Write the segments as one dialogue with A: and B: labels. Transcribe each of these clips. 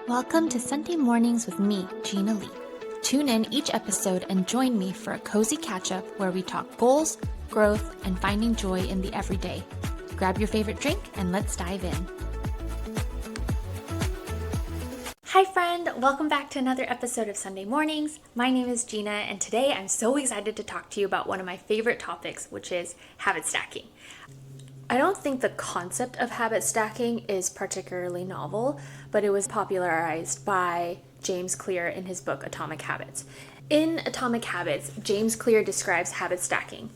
A: Welcome to Sunday Mornings with me, Jina Lee. Tune in each episode and join me for a cozy catch-up where we talk goals, growth, and finding joy in the everyday. Grab your favorite drink and let's dive in. Hi friend, welcome back to another episode of Sunday Mornings. My name is Gina and today I'm so excited to talk to you about one of my favorite topics, which is habit stacking. I don't think the concept of habit stacking is particularly novel, but it was popularized by James Clear in his book Atomic Habits. In Atomic Habits, James Clear describes habit stacking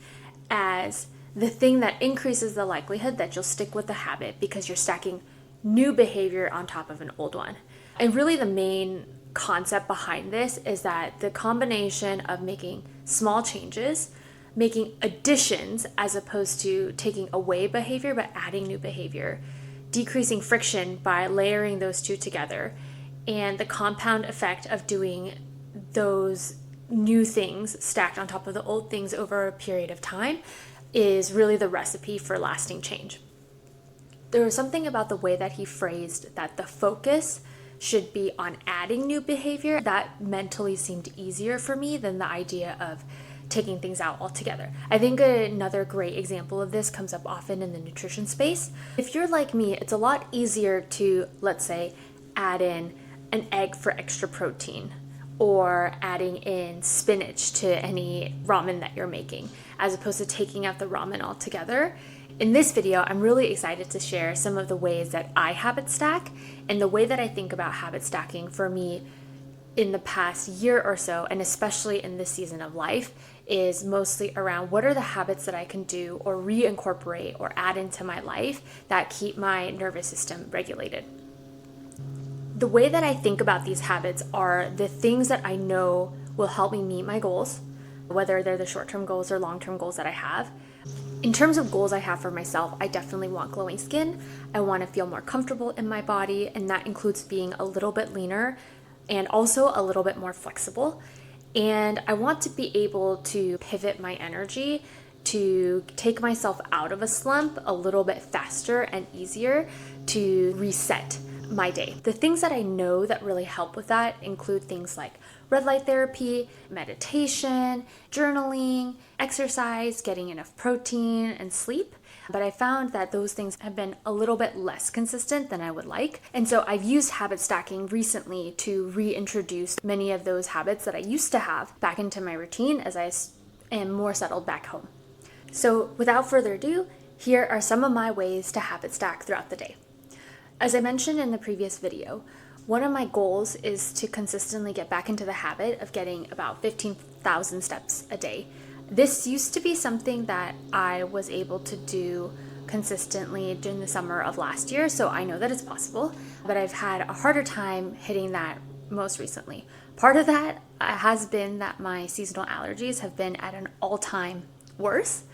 A: as the thing that increases the likelihood that you'll stick with the habit because you're stacking new behavior on top of an old one. And really the main concept behind this is that the combination of making small changes, making additions as opposed to taking away behavior but adding new behavior, decreasing friction by layering those two together, and the compound effect of doing those new things stacked on top of the old things over a period of time is really the recipe for lasting change. There was something about the way that he phrased that the focus should be on adding new behavior that mentally seemed easier for me than the idea of taking things out altogether. I think another great example of this comes up often in the nutrition space. If you're like me, it's a lot easier to, let's say, add in an egg for extra protein or adding in spinach to any ramen that you're making, as opposed to taking out the ramen altogether. In this video, I'm really excited to share some of the ways that I habit stack and the way that I think about habit stacking for me in the past year or so, and especially in this season of life, is mostly around what are the habits that I can do or reincorporate or add into my life that keep my nervous system regulated. The way that I think about these habits are the things that I know will help me meet my goals, whether they're the short-term goals or long-term goals that I have. In terms of goals I have for myself, I definitely want glowing skin. I want to feel more comfortable in my body, and that includes being a little bit leaner and also a little bit more flexible. And I want to be able to pivot my energy to take myself out of a slump a little bit faster and easier to reset my day. The things that I know that really help with that include things like red light therapy, meditation, journaling, exercise, getting enough protein, and sleep. But I found that those things have been a little bit less consistent than I would like. And so I've used habit stacking recently to reintroduce many of those habits that I used to have back into my routine as I am more settled back home. So without further ado, here are some of my ways to habit stack throughout the day. As I mentioned in the previous video, one of my goals is to consistently get back into the habit of getting about 15,000 steps a day. This used to be something that I was able to do consistently during the summer of last year, so I know that it's possible, but I've had a harder time hitting that most recently. Part of that has been that my seasonal allergies have been at an all-time worst,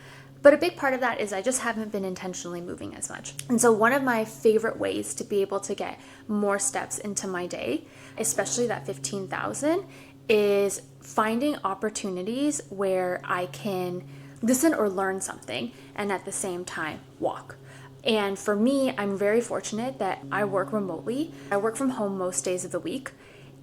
A: but a big part of that is I just haven't been intentionally moving as much. And so one of my favorite ways to be able to get more steps into my day, especially that 15,000, is finding opportunities where I can listen or learn something and at the same time walk. And for me, I'm very fortunate that I work remotely. I work from home most days of the week,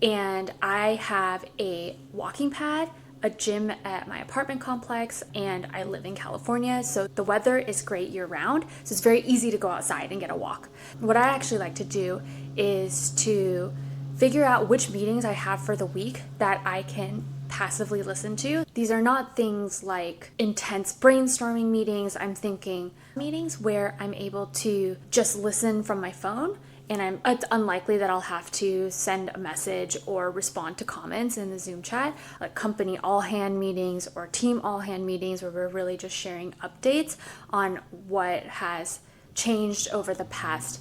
A: and I have a walking pad, a gym at my apartment complex, and I live in California, so the weather is great year-round, so it's very easy to go outside and get a walk. What I actually like to do is to figure out which meetings I have for the week that I can passively listen to. These are not things like intense brainstorming meetings. I'm thinking meetings where I'm able to just listen from my phone, and it's unlikely that I'll have to send a message or respond to comments in the Zoom chat, like company all-hand meetings or team all-hand meetings where we're really just sharing updates on what has changed over the past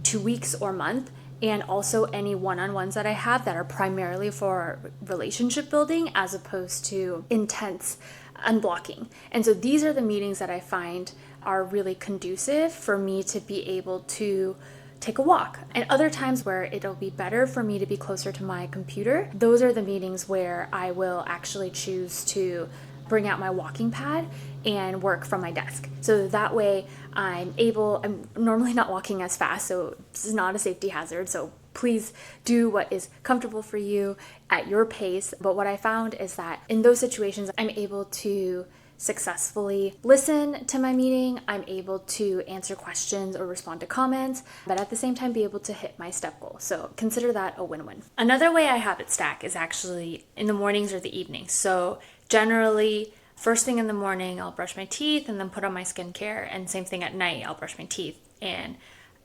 A: 2 weeks or month, and also any one-on-ones that I have that are primarily for relationship building as opposed to intense unblocking. And so these are the meetings that I find are really conducive for me to be able to take a walk. And other times where it'll be better for me to be closer to my computer, those are the meetings where I will actually choose to bring out my walking pad and work from my desk. So that way I'm normally not walking as fast, so this is not a safety hazard, so Please do what is comfortable for you at your pace. But what I found is that in those situations, I'm able to successfully listen to my meeting. I'm able to answer questions or respond to comments, but at the same time be able to hit my step goal. So consider that a win-win. Another way I habit stack is actually in the mornings or the evenings. So generally, first thing in the morning, I'll brush my teeth and then put on my skincare. And same thing at night, I'll brush my teeth and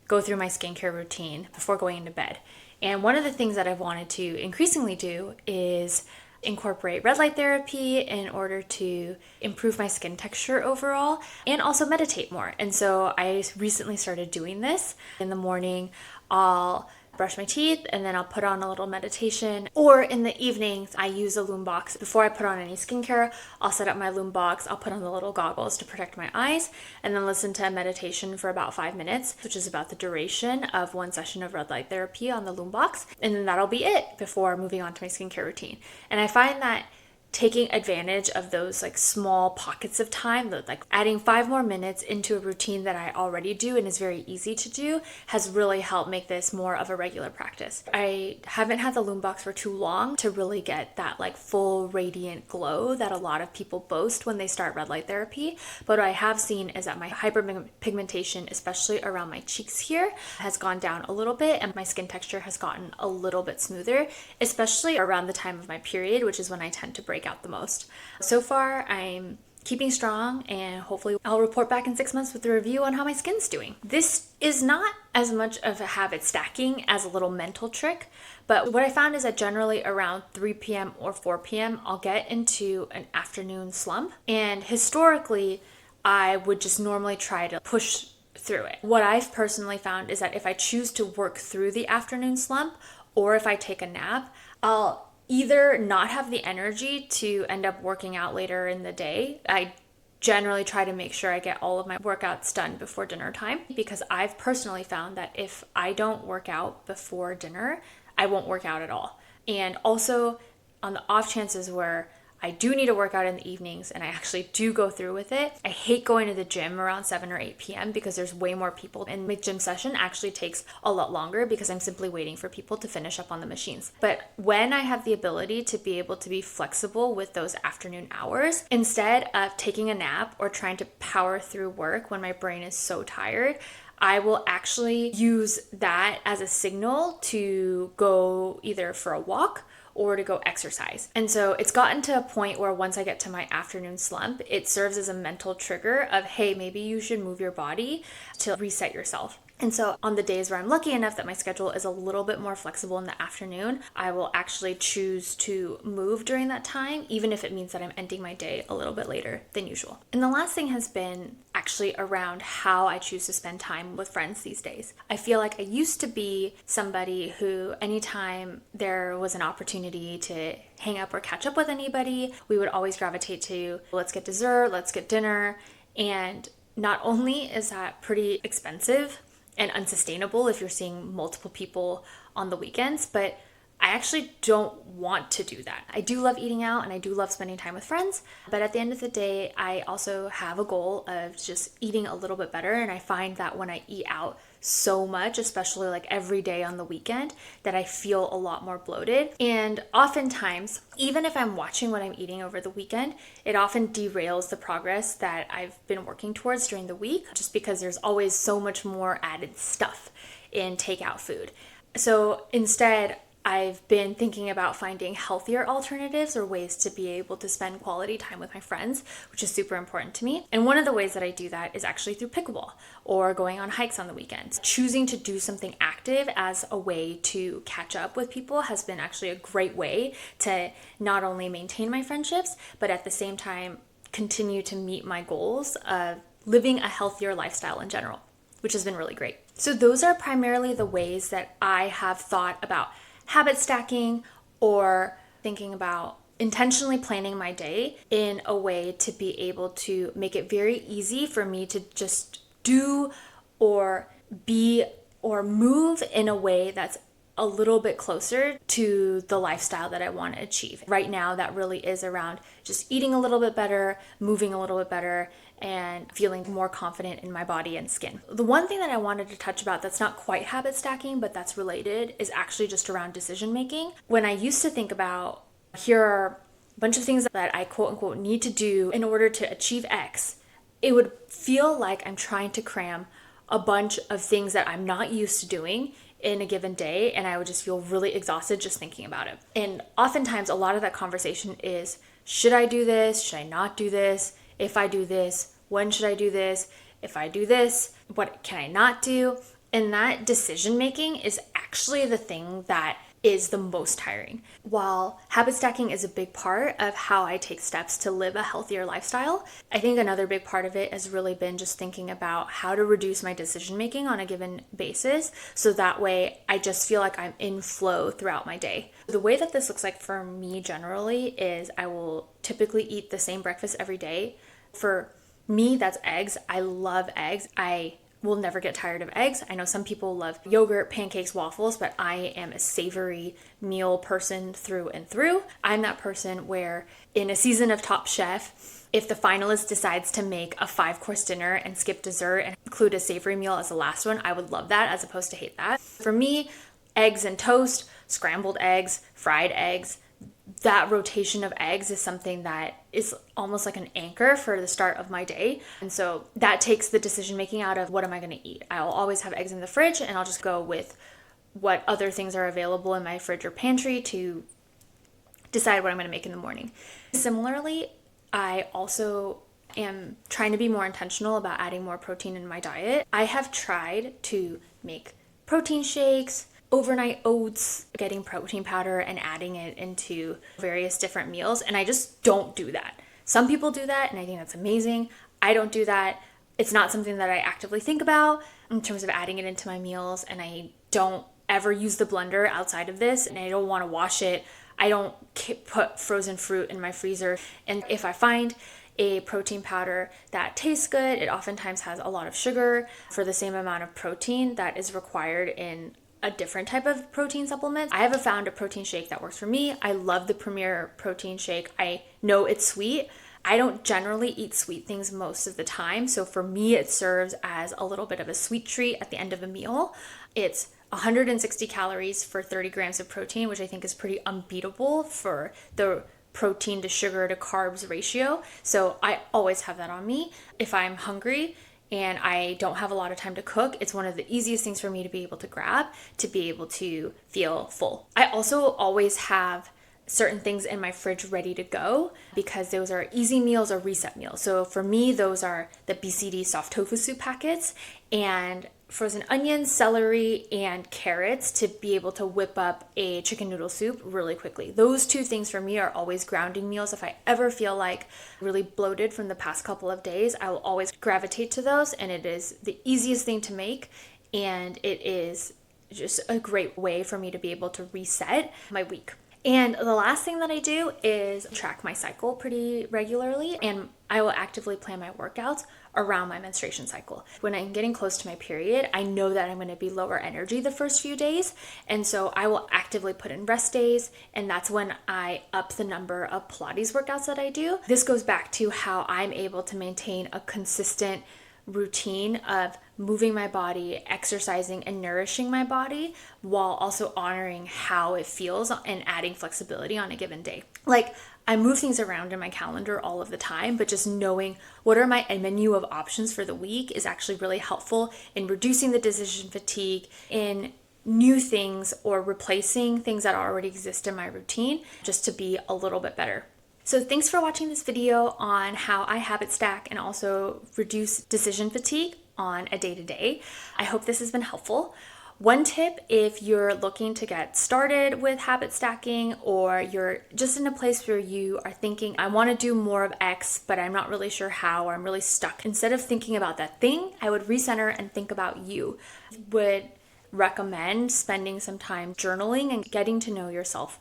A: go through my skincare routine before going into bed. And one of the things that I've wanted to increasingly do is incorporate red light therapy in order to improve my skin texture overall and also meditate more. And so I recently started doing this. In the morning, I'll brush my teeth and then I'll put on a little meditation, or in the evenings I use a Loom box. Before I put on any skincare, I'll set up my Loom box, I'll put on the little goggles to protect my eyes, and then listen to a meditation for about 5 minutes, which is about the duration of one session of red light therapy on the Loom box, and then that'll be it before moving on to my skincare routine. And I find that taking advantage of those like small pockets of time, like adding 5 more minutes into a routine that I already do and is very easy to do, has really helped make this more of a regular practice. I haven't had the Loom box for too long to really get that like full radiant glow that a lot of people boast when they start red light therapy. But what I have seen is that my hyperpigmentation, especially around my cheeks here, has gone down a little bit, and my skin texture has gotten a little bit smoother, especially around the time of my period, which is when I tend to break out the most. So far, I'm keeping strong, and hopefully I'll report back in 6 months with a review on how my skin's doing. This is not as much of a habit stacking as a little mental trick, but what I found is that generally around 3 p.m. or 4 p.m. I'll get into an afternoon slump, and historically I would just normally try to push through it. What I've personally found is that if I choose to work through the afternoon slump, or if I take a nap, I'll either not have the energy to end up working out later in the day. I generally try to make sure I get all of my workouts done before dinner time, because I've personally found that if I don't work out before dinner, I won't work out at all. And also, on the off chances where I do need to work out in the evenings and I actually do go through with it, I hate going to the gym around 7 or 8 p.m. because there's way more people, and my gym session actually takes a lot longer because I'm simply waiting for people to finish up on the machines. But when I have the ability to be able to be flexible with those afternoon hours, instead of taking a nap or trying to power through work when my brain is so tired, I will actually use that as a signal to go either for a walk or to go exercise. And so it's gotten to a point where once I get to my afternoon slump, it serves as a mental trigger of, hey, maybe you should move your body to reset yourself. And so on the days where I'm lucky enough that my schedule is a little bit more flexible in the afternoon, I will actually choose to move during that time, even if it means that I'm ending my day a little bit later than usual. And the last thing has been actually around how I choose to spend time with friends these days. I feel like I used to be somebody who, anytime there was an opportunity to hang up or catch up with anybody, we would always gravitate to, let's get dessert, let's get dinner. And not only is that pretty expensive and unsustainable if you're seeing multiple people on the weekends, but I actually don't want to do that. I do love eating out and I do love spending time with friends, but at the end of the day, I also have a goal of just eating a little bit better. And I find that when I eat out so much, especially like every day on the weekend, that I feel a lot more bloated. And oftentimes, even if I'm watching what I'm eating over the weekend, it often derails the progress that I've been working towards during the week, just because there's always so much more added stuff in takeout food. So instead, I've been thinking about finding healthier alternatives or ways to be able to spend quality time with my friends, which is super important to me. And one of the ways that I do that is actually through pickleball or going on hikes on the weekends. Choosing to do something active as a way to catch up with people has been actually a great way to not only maintain my friendships, but at the same time continue to meet my goals of living a healthier lifestyle in general, which has been really great. So those are primarily the ways that I have thought about habit stacking or thinking about intentionally planning my day in a way to be able to make it very easy for me to just do or be or move in a way that's a little bit closer to the lifestyle that I want to achieve. Right now, that really is around just eating a little bit better, moving a little bit better, and feeling more confident in my body and skin. The one thing that I wanted to touch about that's not quite habit stacking, but that's related, is actually just around decision making. When I used to think about, here are a bunch of things that I quote unquote need to do in order to achieve X, it would feel like I'm trying to cram a bunch of things that I'm not used to doing in a given day, and I would just feel really exhausted just thinking about it. And oftentimes a lot of that conversation is, should I do this? Should I not do this? If I do this, when should I do this? If I do this, what can I not do? And that decision making is actually the thing that is the most tiring. While habit stacking is a big part of how I take steps to live a healthier lifestyle, I think another big part of it has really been just thinking about how to reduce my decision making on a given basis, so that way I just feel like I'm in flow throughout my day. The way that this looks like for me generally is I will typically eat the same breakfast every day. For me, that's eggs. I love eggs. I will never get tired of eggs. I know some people love yogurt, pancakes, waffles, but I am a savory meal person through and through. I'm that person where in a season of Top Chef, if the finalist decides to make a 5-course dinner and skip dessert and include a savory meal as the last one, I would love that as opposed to hate that. For me, eggs and toast, scrambled eggs, fried eggs, that rotation of eggs is something that is almost like an anchor for the start of my day. And so that takes the decision making out of what am I going to eat. I'll always have eggs in the fridge, and I'll just go with what other things are available in my fridge or pantry to decide what I'm going to make in the morning. Similarly, I also am trying to be more intentional about adding more protein in my diet. I have tried to make protein shakes, overnight oats, getting protein powder and adding it into various different meals, and I just don't do that. Some people do that, and I think that's amazing. I don't do that. It's not something that I actively think about in terms of adding it into my meals, and I don't ever use the blender outside of this, and I don't want to wash it. I don't put frozen fruit in my freezer, and if I find a protein powder that tastes good, it oftentimes has a lot of sugar for the same amount of protein that is required in a different type of protein supplement. I have found a protein shake that works for me. I love the Premier protein shake. I know it's sweet. I don't generally eat sweet things most of the time, so for me it serves as a little bit of a sweet treat at the end of a meal. It's 160 calories for 30 grams of protein, which I think is pretty unbeatable for the protein to sugar to carbs ratio. So I always have that on me. If I'm hungry and I don't have a lot of time to cook, it's one of the easiest things for me to be able to grab to be able to feel full. I also always have certain things in my fridge ready to go because those are easy meals or reset meals. So for me, those are the BCD soft tofu soup packets and frozen onions, celery, and carrots to be able to whip up a chicken noodle soup really quickly. Those two things for me are always grounding meals. If I ever feel like really bloated from the past couple of days, I will always gravitate to those, and it is the easiest thing to make, and it is just a great way for me to be able to reset my week. And the last thing that I do is track my cycle pretty regularly, and I will actively plan my workouts around my menstruation cycle. When I'm getting close to my period, I know that I'm going to be lower energy the first few days, and so I will actively put in rest days, and that's when I up the number of Pilates workouts that I do. This goes back to how I'm able to maintain a consistent routine of moving my body, exercising, and nourishing my body while also honoring how it feels and adding flexibility on a given day. Like, I move things around in my calendar all of the time, but just knowing what are my menu of options for the week is actually really helpful in reducing the decision fatigue, in new things or replacing things that already exist in my routine just to be a little bit better. So thanks for watching this video on how I habit stack and also reduce decision fatigue on a day-to-day. I hope this has been helpful. One tip, if you're looking to get started with habit stacking, or you're just in a place where you are thinking, I want to do more of X, but I'm not really sure how, or I'm really stuck. Instead of thinking about that thing, I would recenter and think about you. Would recommend spending some time journaling and getting to know yourself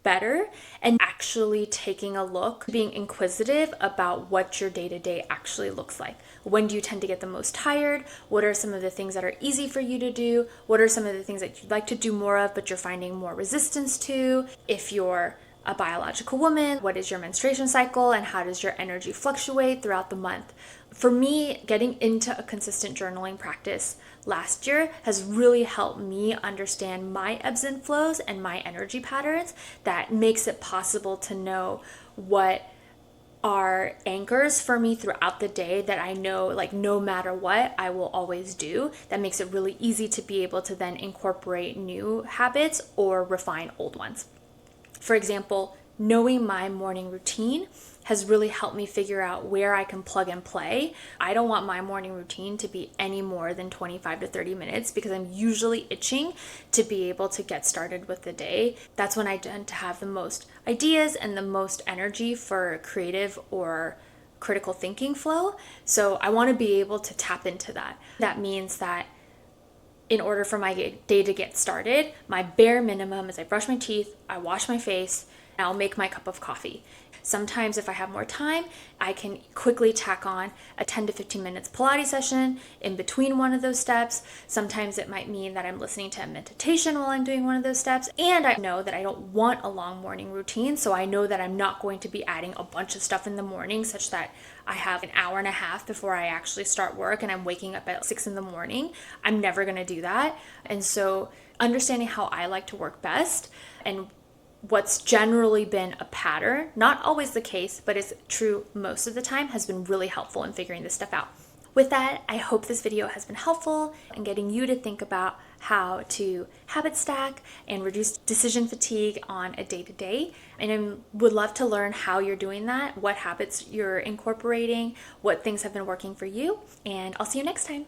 A: better and actually taking a look, being inquisitive about what your day-to-day actually looks like. When do you tend to get the most tired? What are some of the things that are easy for you to do? What are some of the things that you'd like to do more of but you're finding more resistance to? If you're a biological woman, what is your menstruation cycle, and how does your energy fluctuate throughout the month. For me, getting into a consistent journaling practice last year has really helped me understand my ebbs and flows and my energy patterns. That makes it possible to know what are anchors for me throughout the day that I know, like, no matter what, I will always do. That makes it really easy to be able to then incorporate new habits or refine old ones. For example, knowing my morning routine has really helped me figure out where I can plug and play. I don't want my morning routine to be any more than 25 to 30 minutes because I'm usually itching to be able to get started with the day. That's when I tend to have the most ideas and the most energy for creative or critical thinking flow. So I want to be able to tap into that. That means that in order for my day to get started, my bare minimum is I brush my teeth, I wash my face, and I'll make my cup of coffee. Sometimes if I have more time, I can quickly tack on a 10 to 15 minutes Pilates session in between one of those steps. Sometimes it might mean that I'm listening to a meditation while I'm doing one of those steps. And I know that I don't want a long morning routine, so I know that I'm not going to be adding a bunch of stuff in the morning such that I have an hour and a half before I actually start work and I'm waking up at 6 in the morning. I'm never going to do that. And so understanding how I like to work best and what's generally been a pattern, not always the case, but is true most of the time, has been really helpful in figuring this stuff out. With that, I hope this video has been helpful in getting you to think about how to habit stack and reduce decision fatigue on a day-to-day. And I would love to learn how you're doing that, what habits you're incorporating, what things have been working for you, and I'll see you next time.